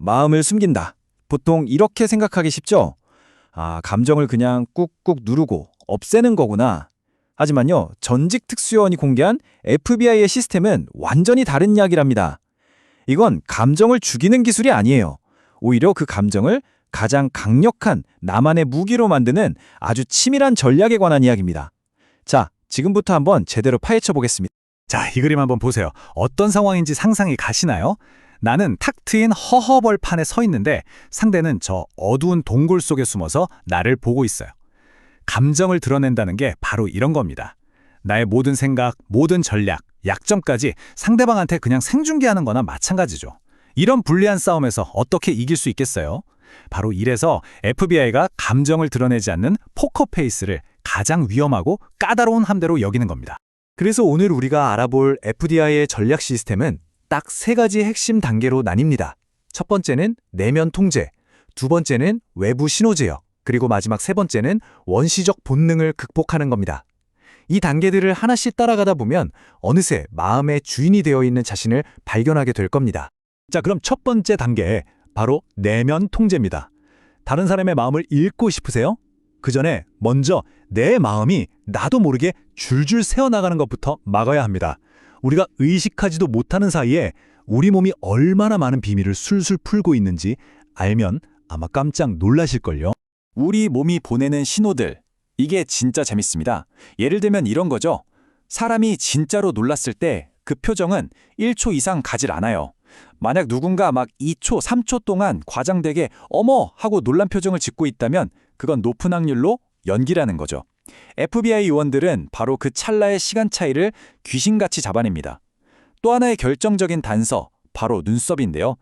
마음을 숨긴다. 보통 이렇게 생각하기 쉽죠? 감정을 그냥 꾹꾹 누르고 없애는 거구나. 하지만요, 전직 특수요원이 공개한 FBI의 시스템은 완전히 다른 이야기랍니다. 이건 감정을 죽이는 기술이 아니에요. 오히려 그 감정을 가장 강력한 나만의 무기로 만드는 아주 치밀한 전략에 관한 이야기입니다. 자, 지금부터 한번 제대로 파헤쳐 보겠습니다. 자, 이 그림 한번 보세요. 어떤 상황인지 상상이 가시나요? 나는 탁 트인 허허벌판에 서 있는데 상대는 저 어두운 동굴 속에 숨어서 나를 보고 있어요. 감정을 드러낸다는 게 바로 이런 겁니다. 나의 모든 생각, 모든 전략, 약점까지 상대방한테 그냥 생중계하는 거나 마찬가지죠. 이런 불리한 싸움에서 어떻게 이길 수 있겠어요? 바로 이래서 FBI가 감정을 드러내지 않는 포커페이스를 가장 위험하고 까다로운 함대로 여기는 겁니다. 그래서 오늘 우리가 알아볼 FBI의 전략 시스템은 딱 3가지 핵심 단계로 나뉩니다. 첫 번째는 내면 통제, 두 번째는 외부 신호 제어, 그리고 마지막 3번째는 원시적 본능을 극복하는 겁니다. 이 단계들을 하나씩 따라가다 보면 어느새 마음의 주인이 되어 있는 자신을 발견하게 될 겁니다. 자, 그럼 첫 번째 단계, 바로 내면 통제입니다. 다른 사람의 마음을 읽고 싶으세요? 그 전에 먼저 내 마음이 나도 모르게 줄줄 새어나가는 것부터 막아야 합니다. 우리가 의식하지도 못하는 사이에 우리 몸이 얼마나 많은 비밀을 술술 풀고 있는지 알면 아마 깜짝 놀라실걸요. 우리 몸이 보내는 신호들, 이게 진짜 재밌습니다. 예를 들면 이런 거죠. 사람이 진짜로 놀랐을 때 그 표정은 1초 이상 가질 않아요. 만약 누군가 막 2초, 3초 동안 과장되게 어머! 하고 놀란 표정을 짓고 있다면 그건 높은 확률로 연기라는 거죠. FBI 요원들은 바로 그 찰나의 시간 차이를 귀신같이 잡아냅니다. 또 하나의 결정적인 단서, 바로 눈썹인데요.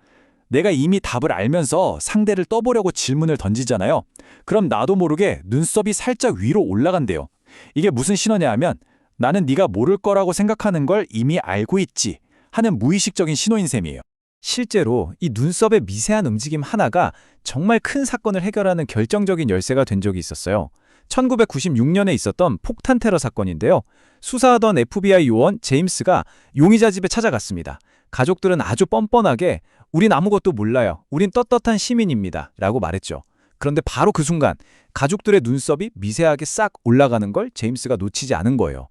내가 이미 답을 알면서 상대를 떠보려고 질문을 던지잖아요. 그럼 나도 모르게 눈썹이 살짝 위로 올라간대요. 이게 무슨 신호냐 하면 나는 네가 모를 거라고 생각하는 걸 이미 알고 있지 하는 무의식적인 신호인 셈이에요. 실제로 이 눈썹의 미세한 움직임 하나가 정말 큰 사건을 해결하는 결정적인 열쇠가 된 적이 있었어요. 1996년에 있었던 폭탄 테러 사건인데요. 수사하던 FBI 요원 제임스가 용의자 집에 찾아갔습니다. 가족들은 아주 뻔뻔하게 우린 아무것도 몰라요. 우린 떳떳한 시민입니다. 라고 말했죠. 그런데 바로 그 순간 가족들의 눈썹이 미세하게 싹 올라가는 걸 제임스가 놓치지 않은 거예요.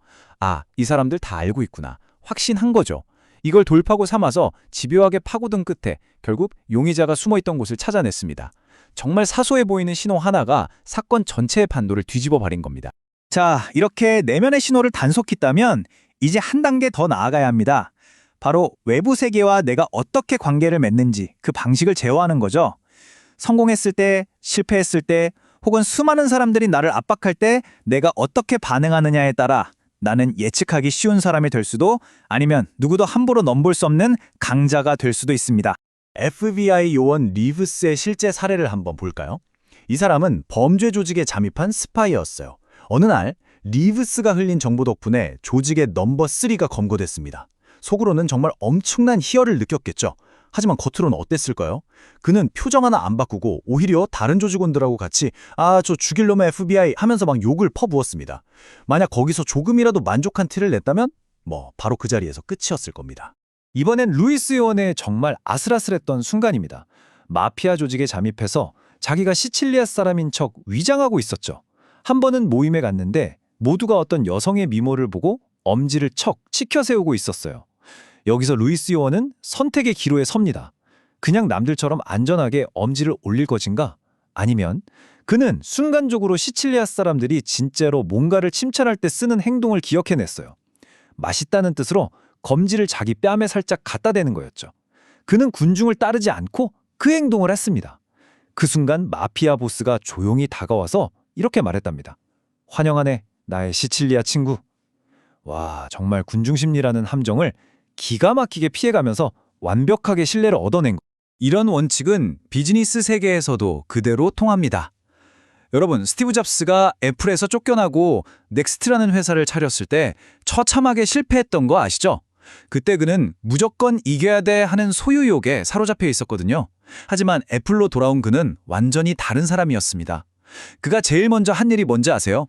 이 사람들 다 알고 있구나. 확신한 거죠. 이걸 돌파구 삼아서 집요하게 파고든 끝에 결국 용의자가 숨어있던 곳을 찾아냈습니다. 정말 사소해 보이는 신호 하나가 사건 전체의 판도를 뒤집어 버린 겁니다. 자, 이렇게 내면의 신호를 단속히 따면 이제 한 단계 더 나아가야 합니다. 바로 외부 세계와 내가 어떻게 관계를 맺는지 그 방식을 제어하는 거죠. 성공했을 때, 실패했을 때, 혹은 수많은 사람들이 나를 압박할 때 내가 어떻게 반응하느냐에 따라 나는 예측하기 쉬운 사람이 될 수도 아니면 누구도 함부로 넘볼 수 없는 강자가 될 수도 있습니다. FBI 요원 리브스의 실제 사례를 한번 볼까요? 이 사람은 범죄 조직에 잠입한 스파이였어요. 어느 날 리브스가 흘린 정보 덕분에 조직의 넘버 3가 검거됐습니다. 속으로는 정말 엄청난 희열을 느꼈겠죠. 하지만 겉으로는 어땠을까요? 그는 표정 하나 안 바꾸고 오히려 다른 조직원들하고 같이 저 죽일 놈의 FBI 하면서 막 욕을 퍼부었습니다. 만약 거기서 조금이라도 만족한 티를 냈다면 바로 그 자리에서 끝이었을 겁니다. 이번엔 루이스 요원의 정말 아슬아슬했던 순간입니다. 마피아 조직에 잠입해서 자기가 시칠리아 사람인 척 위장하고 있었죠. 한 번은 모임에 갔는데 모두가 어떤 여성의 미모를 보고 엄지를 척 치켜 세우고 있었어요. 여기서 루이스 요원은 선택의 기로에 섭니다. 그냥 남들처럼 안전하게 엄지를 올릴 것인가? 아니면 그는 순간적으로 시칠리아 사람들이 진짜로 뭔가를 침찰할 때 쓰는 행동을 기억해냈어요. 맛있다는 뜻으로 검지를 자기 뺨에 살짝 갖다 대는 거였죠. 그는 군중을 따르지 않고 그 행동을 했습니다. 그 순간 마피아 보스가 조용히 다가와서 이렇게 말했답니다. 환영하네, 나의 시칠리아 친구. 와, 정말 군중심리라는 함정을 기가 막히게 피해가면서 완벽하게 신뢰를 얻어낸 거. 이런 원칙은 비즈니스 세계에서도 그대로 통합니다. 여러분, 스티브 잡스가 애플에서 쫓겨나고 넥스트라는 회사를 차렸을 때 처참하게 실패했던 거 아시죠? 그때 그는 무조건 이겨야 돼 하는 소유욕에 사로잡혀 있었거든요. 하지만 애플로 돌아온 그는 완전히 다른 사람이었습니다. 그가 제일 먼저 한 일이 뭔지 아세요?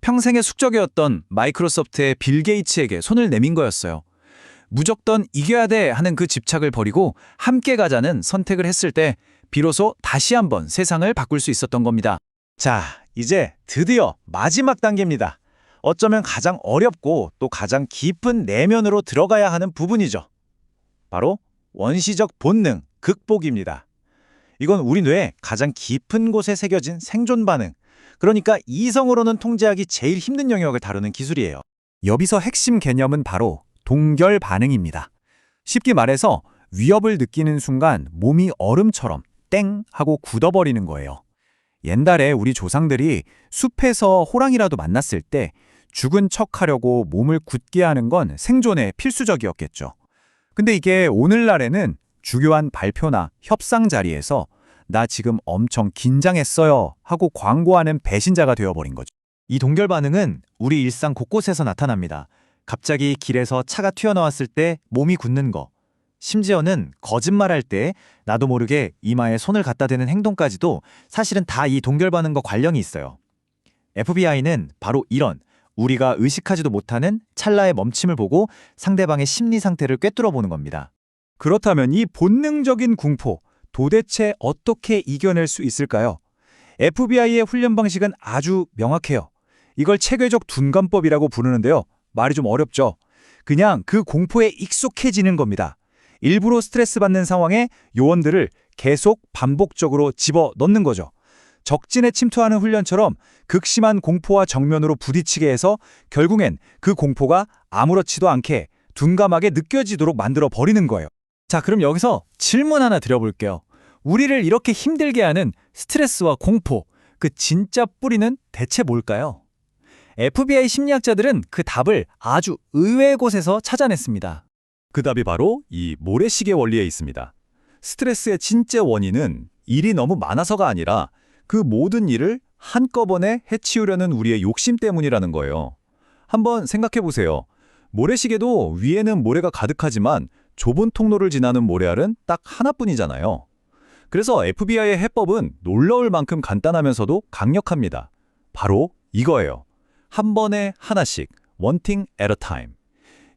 평생의 숙적이었던 마이크로소프트의 빌 게이츠에게 손을 내민 거였어요. 무조건 이겨야 돼 하는 그 집착을 버리고 함께 가자는 선택을 했을 때 비로소 다시 한번 세상을 바꿀 수 있었던 겁니다. 자, 이제 드디어 마지막 단계입니다. 어쩌면 가장 어렵고 또 가장 깊은 내면으로 들어가야 하는 부분이죠. 바로 원시적 본능 극복입니다. 이건 우리 뇌의 가장 깊은 곳에 새겨진 생존 반응, 그러니까 이성으로는 통제하기 제일 힘든 영역을 다루는 기술이에요. 여기서 핵심 개념은 바로 동결 반응입니다. 쉽게 말해서 위협을 느끼는 순간 몸이 얼음처럼 땡 하고 굳어버리는 거예요. 옛날에 우리 조상들이 숲에서 호랑이라도 만났을 때 죽은 척하려고 몸을 굳게 하는 건 생존에 필수적이었겠죠. 근데 이게 오늘날에는 주요한 발표나 협상 자리에서 나 지금 엄청 긴장했어요 하고 광고하는 배신자가 되어버린 거죠. 이 동결 반응은 우리 일상 곳곳에서 나타납니다. 갑자기 길에서 차가 튀어나왔을 때 몸이 굳는 거, 심지어는 거짓말할 때 나도 모르게 이마에 손을 갖다 대는 행동까지도 사실은 다 이 동결 반응과 관련이 있어요. FBI는 바로 이런 우리가 의식하지도 못하는 찰나의 멈춤을 보고 상대방의 심리 상태를 꿰뚫어 보는 겁니다. 그렇다면 이 본능적인 공포, 도대체 어떻게 이겨낼 수 있을까요? FBI의 훈련 방식은 아주 명확해요. 이걸 체계적 둔감법이라고 부르는데요. 말이 좀 어렵죠? 그냥 그 공포에 익숙해지는 겁니다. 일부러 스트레스 받는 상황에 요원들을 계속 반복적으로 집어 넣는 거죠. 적진에 침투하는 훈련처럼 극심한 공포와 정면으로 부딪히게 해서 결국엔 그 공포가 아무렇지도 않게 둔감하게 느껴지도록 만들어 버리는 거예요. 자, 그럼 여기서 질문 하나 드려볼게요. 우리를 이렇게 힘들게 하는 스트레스와 공포, 그 진짜 뿌리는 대체 뭘까요? FBI 심리학자들은 그 답을 아주 의외의 곳에서 찾아냈습니다. 그 답이 바로 이 모래시계 원리에 있습니다. 스트레스의 진짜 원인은 일이 너무 많아서가 아니라 그 모든 일을 한꺼번에 해치우려는 우리의 욕심 때문이라는 거예요. 한번 생각해 보세요. 모래시계도 위에는 모래가 가득하지만 좁은 통로를 지나는 모래알은 딱 하나뿐이잖아요. 그래서 FBI의 해법은 놀라울 만큼 간단하면서도 강력합니다. 바로 이거예요. 한 번에 하나씩, one thing at a time.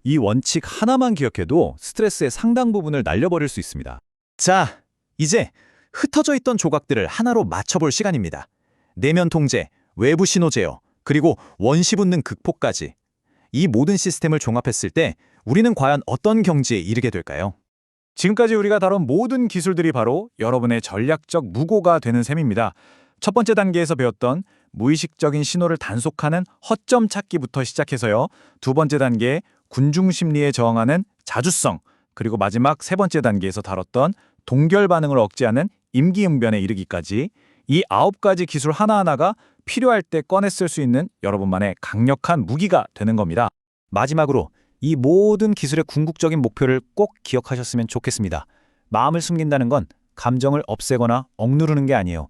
이 원칙 하나만 기억해도 스트레스의 상당 부분을 날려버릴 수 있습니다. 자, 이제 흩어져 있던 조각들을 하나로 맞춰볼 시간입니다. 내면 통제, 외부 신호 제어, 그리고 원시 본능 극복까지. 이 모든 시스템을 종합했을 때 우리는 과연 어떤 경지에 이르게 될까요? 지금까지 우리가 다룬 모든 기술들이 바로 여러분의 전략적 무고가 되는 셈입니다. 첫 번째 단계에서 배웠던 무의식적인 신호를 단속하는 허점 찾기부터 시작해서요. 두 번째 단계 군중 심리에 저항하는 자주성, 그리고 마지막 세 번째 단계에서 다뤘던 동결 반응을 억제하는 임기응변에 이르기까지 이 9가지 기술 하나하나가 필요할 때 꺼내 쓸 수 있는 여러분만의 강력한 무기가 되는 겁니다. 마지막으로 이 모든 기술의 궁극적인 목표를 꼭 기억하셨으면 좋겠습니다. 마음을 숨긴다는 건 감정을 없애거나 억누르는 게 아니에요.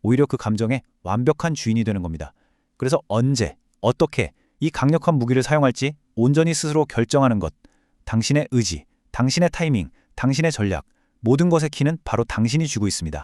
오히려 그 감정의 완벽한 주인이 되는 겁니다. 그래서 언제, 어떻게 이 강력한 무기를 사용할지 온전히 스스로 결정하는 것. 당신의 의지, 당신의 타이밍, 당신의 전략, 모든 것의 키는 바로 당신이 쥐고 있습니다.